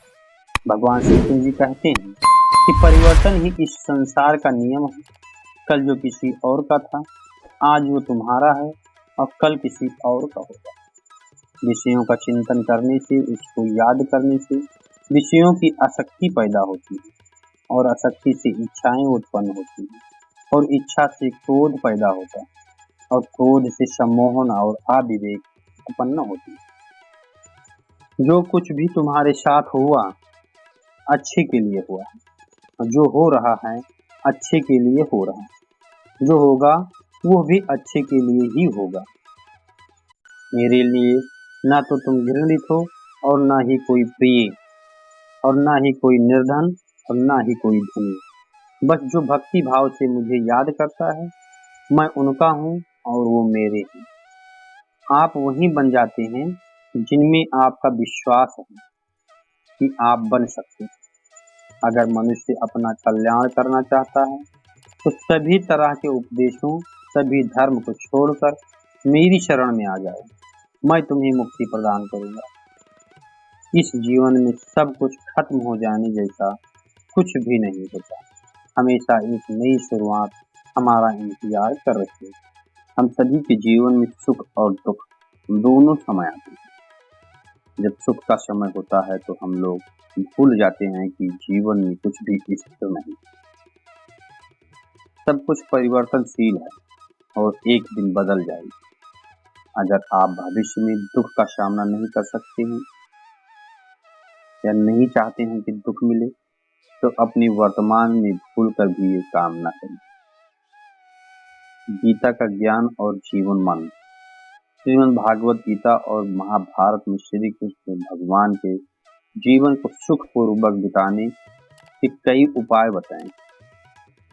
S3: भगवान श्री कृष्ण जी कहते हैं कि परिवर्तन ही इस संसार का नियम है। कल जो किसी और का था आज वो तुम्हारा है और कल किसी और का होगा। विषयों का चिंतन करने से, उसको याद करने से विषयों की आसक्ति पैदा होती है और आसक्ति से इच्छाएं उत्पन्न होती हैं और इच्छा से क्रोध पैदा होता है और क्रोध से सम्मोहन और अविवेक उत्पन्न होती है। जो कुछ भी तुम्हारे साथ हुआ अच्छे के लिए हुआ है, और जो हो रहा है अच्छे के लिए हो रहा है, जो होगा वो भी अच्छे के लिए ही होगा। मेरे लिए ना तो तुम घृणित हो और ना ही कोई प्रिय और ना ही कोई निर्धन और ना ही कोई धनी। बस जो भक्ति भाव से मुझे याद करता है मैं उनका हूँ और वो मेरे हैं। आप वही बन जाते हैं जिनमें आपका विश्वास है कि आप बन सकते हैं। अगर मनुष्य अपना कल्याण करना चाहता है तो सभी तरह के उपदेशों, सभी धर्म को छोड़कर मेरी शरण में आ जाओ, मैं तुम्हें मुक्ति प्रदान करूंगा। इस जीवन में सब कुछ खत्म हो जाने जैसा कुछ भी नहीं होता। हमेशा एक नई शुरुआत हमारा इंतजार कर रही है। हम सभी के जीवन में सुख और दुख दोनों समय आते हैं। जब सुख का समय होता है तो हम लोग भूल जाते हैं कि जीवन में कुछ भी स्थिर नहीं, सब कुछ परिवर्तनशील है और एक दिन बदल जाएगी। अगर आप भविष्य में दुख का सामना नहीं कर सकते हैं या नहीं चाहते हैं कि दुख मिले, तो अपनी वर्तमान में भूल कर भी ये काम न करें। गीता का ज्ञान और जीवन मंत्र। श्रीमद् भागवत गीता और महाभारत में श्री कृष्ण भगवान के जीवन को सुखपूर्वक बिताने के कई उपाय बताएं।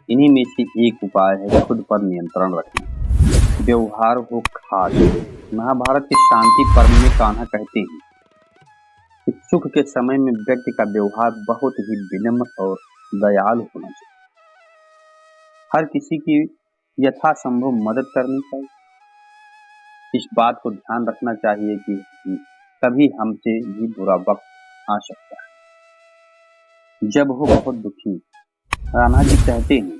S3: इन्हीं में से एक उपाय है खुद पर नियंत्रण रखना। व्यवहार हो खास। महाभारत के शांति पर्व में कान्हा कहते हैं कि सुख के समय में व्यक्ति का व्यवहार बहुत ही विनम्र और दयालु होना चाहिए। हर किसी की यथासंभव मदद करनी चाहिए। इस बात को ध्यान रखना चाहिए कि कभी हमसे भी बुरा वक्त आ सकता है। जब हो बहुत दुखी, राणा जी कहते हैं,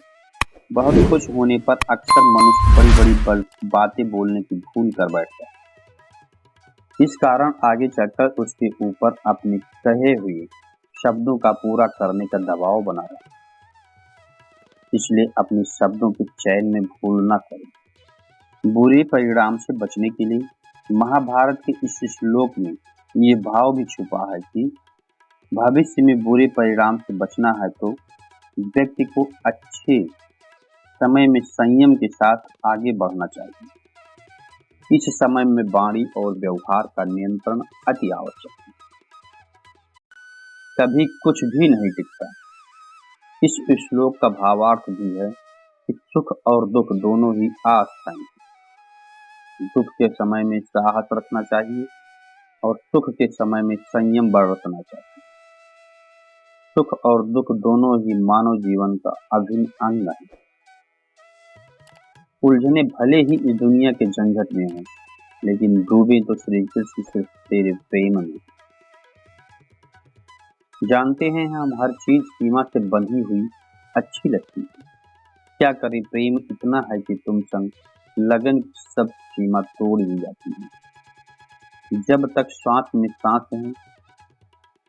S3: बहुत खुश होने पर अक्सर मनुष्य बड़ी बड़ी बातें बोलने की भूल कर बैठता है। इस कारण आगे चलकर उसके ऊपर अपने कहे हुए शब्दों का पूरा करने का दबाव बना रहा है। इसलिए अपने शब्दों के चयन में भूल न करें। बुरे परिणाम से बचने के लिए महाभारत के इस श्लोक में ये भाव भी छुपा है कि भविष्य में बुरे परिणाम से बचना है तो व्यक्ति को अच्छे समय में संयम के साथ आगे बढ़ना चाहिए। इस समय में वाणी और व्यवहार का नियंत्रण अति आवश्यक है। कभी कुछ भी नहीं टिकता। इस श्लोक का भावार्थ भी है कि सुख और दुख दोनों ही अस्थायी हैं। दुख के समय में साहस रखना चाहिए और सुख के समय में संयम बरतना चाहिए। सुख और दुख दोनों ही मानव जीवन का अभिन्न अंग है। उलझने भले ही इस दुनिया के झंझट में हो, लेकिन डूबे तो श्री कृष्ण से तेरे प्रेम में। जानते हैं हम हर चीज सीमा से बंधी हुई अच्छी लगती है। क्या करें, प्रेम इतना है कि तुम संग लगन की सब सीमा तोड़ ही जाती है। जब तक सांस में सांस है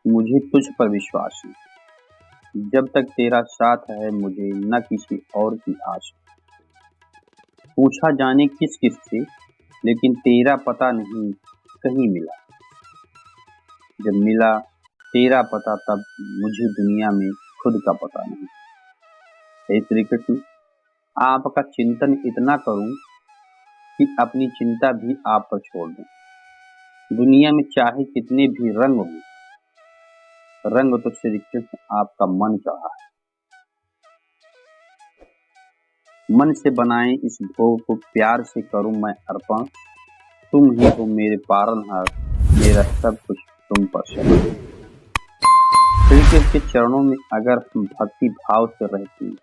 S3: मुझे तुझ पर विश्वास है। जब तक तेरा साथ है मुझे न किसी और की आस। पूछा जाने किस किस से, लेकिन तेरा पता नहीं कहीं मिला। जब मिला तेरा पता तब मुझे दुनिया में खुद का पता नहीं। हे श्री कृष्ण, आपका चिंतन इतना करूं कि अपनी चिंता भी आप पर छोड़ दूं। दुनिया में चाहे कितने भी रंग हों, रंग तो श्री कृष्ण आपका मन चाहा है। मन से बनाए इस भोग को प्यार से करूं मैं अर्पण। तुम ही हो मेरे पालनहार, मेरा सब कुछ तुम पर शरण। श्री कृष्ण के चरणों में अगर हम भक्ति भाव से रहते हैं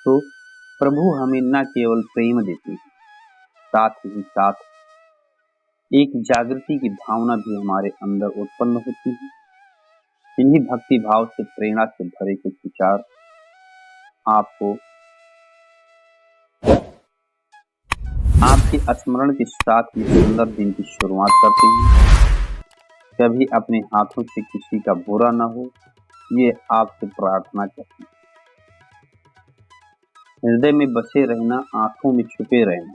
S3: तो प्रभु हमें न केवल प्रेम देते हैं, साथ ही साथ एक जागृति की भावना भी हमारे अंदर उत्पन्न होती है। इन्हीं भक्ति भाव से प्रेरणा से भरे कुछ विचार आपको आपके स्मरण के साथ ही सुंदर दिन की शुरुआत करते हैं। कभी अपने हाथों से किसी का बुरा न हो, ये आपसे प्रार्थना करते हैं। हृदय में बसे रहना, आंखों में छुपे रहना,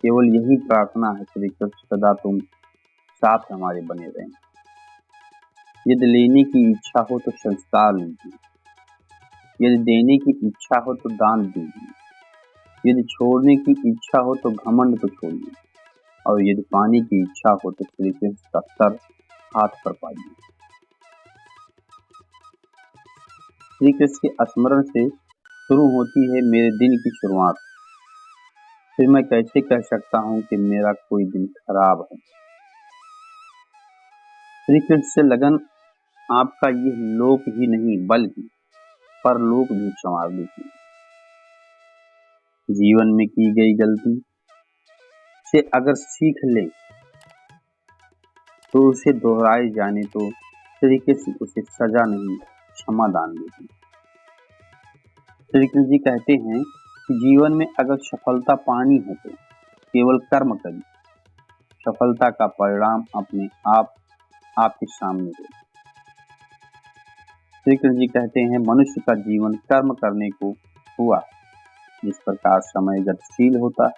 S3: केवल यही प्रार्थना है श्री कृष्ण, सदा तुम साथ हमारे बने रहें। यदि लेने की इच्छा हो तो संस्कार लीजिए, यदि देने की इच्छा हो तो दान दीजिए, यदि छोड़ने की इच्छा हो तो घमंड को छोड़िए, और यदि पाने की इच्छा हो तो श्री कृष्ण का सर हाथ पर पाइए। श्री कृष्ण के स्मरण से शुरू होती है मेरे दिन की शुरुआत। फिर मैं कैसे कह सकता हूँ कि मेरा कोई दिन खराब है। श्री कृष्ण से लगन आपका ये लोक ही नहीं बल्कि परलोक भी संवार देती है। जीवन में की गई गलती से अगर सीख ले तो उसे दोहराए जाने तो तरीके से उसे सजा नहीं क्षमादान देती। श्री कृष्ण जी कहते हैं कि जीवन में अगर सफलता पानी है तो केवल कर्म करें, सफलता का परिणाम अपने आप आपके सामने है। श्री कृष्ण जी कहते हैं मनुष्य का जीवन कर्म करने को हुआ। जिस प्रकार समय गतिशील होता है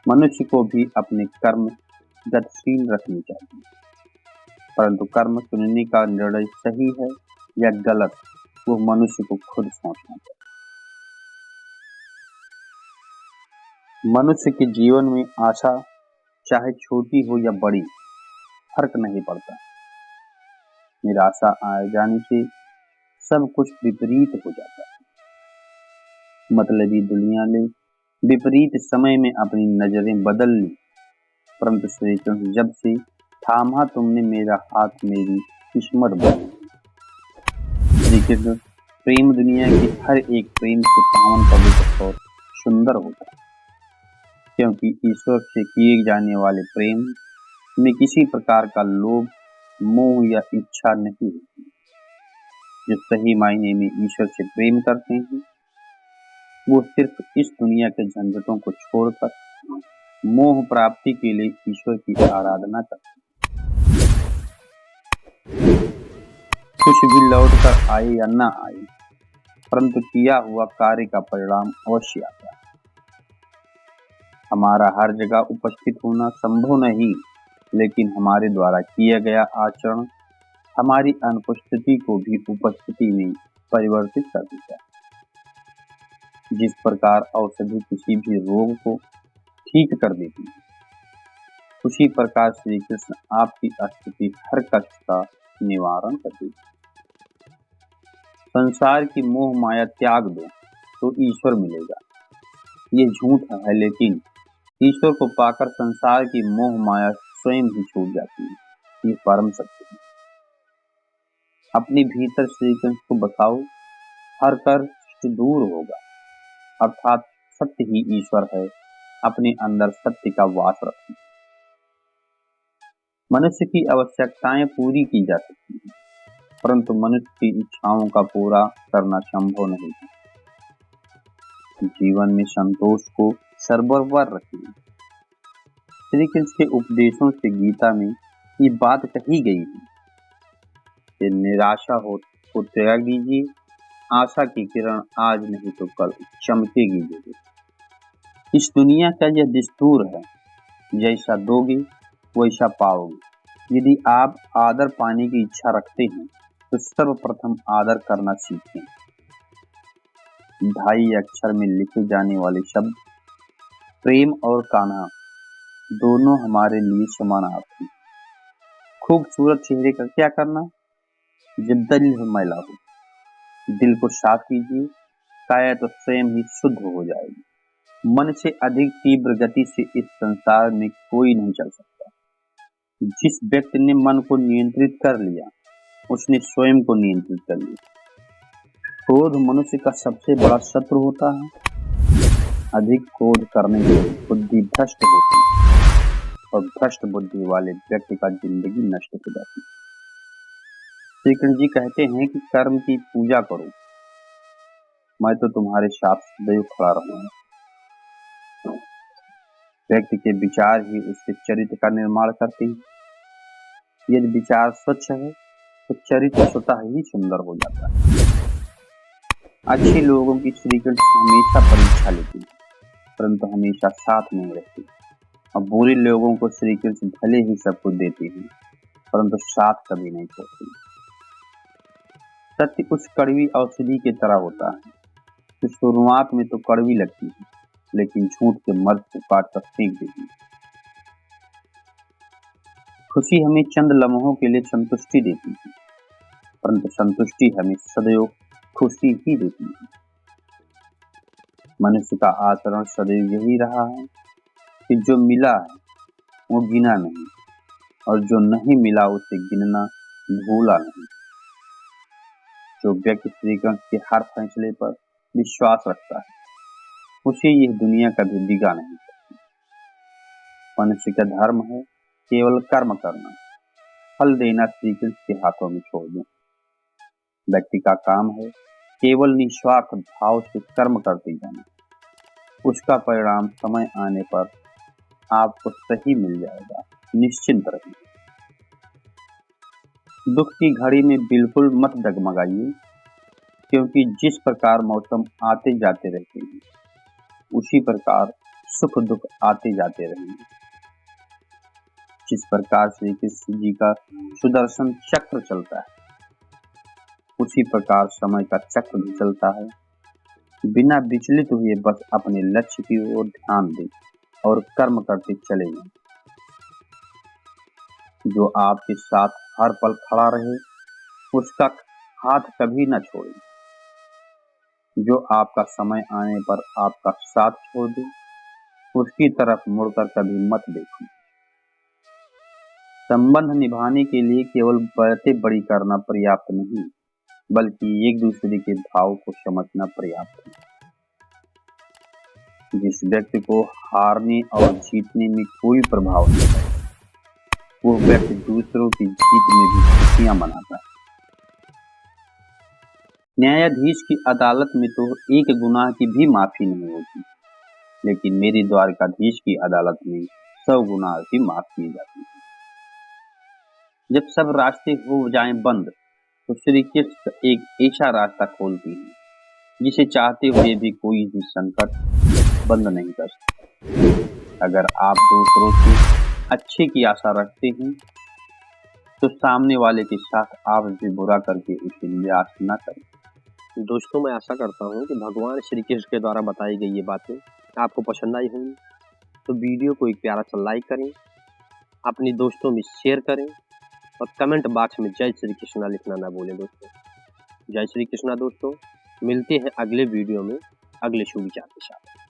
S3: मनुष्य को भी अपने कर्म गतिशील रखने चाहिए, परंतु कर्म चुनने का निर्णय सही है या गलत वो मनुष्य को खुद सोचना चाहिए। मनुष्य के जीवन में आशा चाहे छोटी हो या बड़ी फर्क नहीं पड़ता। निराशा आ जाने से सब कुछ विपरीत हो जाता है। मतलबी दुनिया ने विपरीत समय में अपनी नजरें बदल ली, परंतु श्री कृष्ण जब से थामा तुमने मेरा हाथ मेरी किस्मत बदली। श्री कृष्ण प्रेम दुनिया की हर एक प्रेम से पावन पवित्र और सुंदर होता है, क्योंकि ईश्वर से किए जाने वाले प्रेम में किसी प्रकार का लोभ, मोह या इच्छा नहीं होती। जो सही मायने में ईश्वर से प्रेम करते हैं वो सिर्फ इस दुनिया के झंझटों को छोड़कर मोह प्राप्ति के लिए ईश्वर की आराधना करते हैं। कुछ भी लौट कर आए या ना आए, परंतु किया हुआ कार्य का परिणाम अवश्य आता है। हमारा हर जगह उपस्थित होना संभव नहीं, लेकिन हमारे द्वारा किया गया आचरण हमारी अनुपस्थिति को भी उपस्थिति में परिवर्तित कर देता है। जिस प्रकार औषधि किसी भी रोग को ठीक कर देती है, उसी प्रकार श्री कृष्ण आपकी स्थिति हर कष्ट का निवारण कर देती है। संसार की मोह माया त्याग दो तो ईश्वर मिलेगा, ये झूठ है, लेकिन ईश्वर को पाकर संसार की मोह माया स्वयं ही छूट जाती है, ये परम सत्य है। अपने भीतर श्री कृष्ण को बसाओ, हर कष्ट दूर होगा, अर्थात सत्य ही ईश्वर है। अपने अंदर सत्य का वास रखें। मनुष्य की आवश्यकताएं पूरी की जा सकती हैं, परंतु मनुष्य की इच्छाओं का पूरा करना संभव नहीं है। जीवन में संतोष को सर्वोपरि रखिए। श्री कृष्ण के उपदेशों से गीता में ये बात कही गई है कि निराशा हो तो त्याग दीजिए, आशा की किरण आज नहीं तो कल चमकेगी जरूर। इस दुनिया का यह दस्तूर है, जैसा दोगे वैसा पाओगे। यदि आप आदर पाने की इच्छा रखते हैं तो सर्वप्रथम आदर करना सीखें। 2.5 अक्षर में लिखे जाने वाले शब्द प्रेम और कान्हा दोनों हमारे लिए समानार्थी। खूबसूरत चेहरे का क्या करना जब दिल मैला हो। दिल को साफ कीजिए, काया तो स्वयं ही शुद्ध हो जाएगी। मन से अधिक तीव्र गति से इस संसार में कोई नहीं चल सकता। जिस व्यक्ति ने मन को नियंत्रित कर लिया उसने स्वयं को नियंत्रित कर लिया। क्रोध मनुष्य का सबसे बड़ा शत्रु होता है। अधिक क्रोध करने से बुद्धि भ्रष्ट होती है और भ्रष्ट बुद्धि वाले व्यक्ति का जिंदगी नष्ट हो जाती है। श्री कृष्ण जी कहते हैं कि कर्म की पूजा करो, मैं तो तुम्हारे साथ सदैव खड़ा रहूंगा। व्यक्ति के विचार ही उसके चरित्र का निर्माण करते हैं। यदि विचार स्वच्छ है तो चरित्र स्वतः ही सुंदर हो जाता है। अच्छे लोगों की श्री कृष्ण हमेशा परीक्षा लेती है, परंतु हमेशा साथ नहीं रहती। और बुरे लोगों को श्री कृष्ण भले ही सब कुछ देते हैं, परंतु साथ कभी नहीं छोड़ते। सत्य उस कड़वी औषधि की तरह होता है जो शुरुआत में तो कड़वी लगती है, लेकिन झूठ के मर्द को काट कर फेंक देती है। खुशी हमें चंद लम्हों के लिए संतुष्टि देती है, परंतु संतुष्टि हमें सदैव खुशी ही देती है। मनुष्य का आचरण सदैव यही रहा है कि जो मिला है वो गिना नहीं, और जो नहीं मिला उसे गिनना भूला नहीं। जो व्यक्ति श्री कृष्ण के हर फैसले पर विश्वास रखता है उसे यह दुनिया कभी बिगा नहीं सकती। मनुष्य का धर्म है केवल कर्म करना, फल देना श्री कृष्ण के हाथों में छोड़ दें। व्यक्ति का काम है केवल निस्वार्थ भाव से कर्म करते जाना, उसका परिणाम समय आने पर आपको सही मिल जाएगा, निश्चिंत रहिए। दुख की घड़ी में बिल्कुल मत डगमगाइए, क्योंकि जिस प्रकार मौसम आते जाते रहते हैं उसी प्रकार सुख दुख आते जाते रहेंगे। जिस प्रकार श्री कृष्ण जी का सुदर्शन चक्र चलता है उसी प्रकार समय का चक्र भी चलता है। बिना विचलित हुए बस अपने लक्ष्य की ओर ध्यान दें और कर्म करते चले जाएं। जो आपके साथ हर पल खड़ा रहे उसका हाथ कभी न छोड़ें। जो आपका समय आने पर आपका साथ छोड़ दे उसकी तरफ मुड़कर कभी मत देखें। संबंध निभाने के लिए केवल बातें बड़ी करना पर्याप्त नहीं, बल्कि एक दूसरे के भाव को समझना पर्याप्त है। जिस व्यक्ति को हारने और जीतने में कोई प्रभाव नहीं है, वो व्यक्ति दूसरों की जीत में भी खुशियां मनाता है। न्यायाधीश की अदालत में तो एक गुनाह की भी माफी नहीं होती, लेकिन मेरी द्वारकाधीश की अदालत में 100 गुनाह भी माफ किए जाते हैं। जब सब रास्ते हो जाएं बंद, तो श्री कृष्ण एक ऐसा रास्ता खोलती हैं जिसे चाहते हुए भी कोई भी संकट बंद नहीं कर सकता। अगर आप दूसरों से अच्छे की आशा रखते हैं तो सामने वाले के साथ आप भी बुरा करके उसे निराश न करें।
S1: दोस्तों, मैं आशा करता हूँ कि भगवान श्री कृष्ण के द्वारा बताई गई ये बातें आपको पसंद आई होंगी। तो वीडियो को एक प्यारा सा लाइक करें, अपने दोस्तों में शेयर करें और कमेंट बॉक्स में जय श्री कृष्णा लिखना ना भूलें। दोस्तों, जय श्री कृष्णा। दोस्तों, मिलते हैं अगले वीडियो में अगले शुभ विचार के साथ।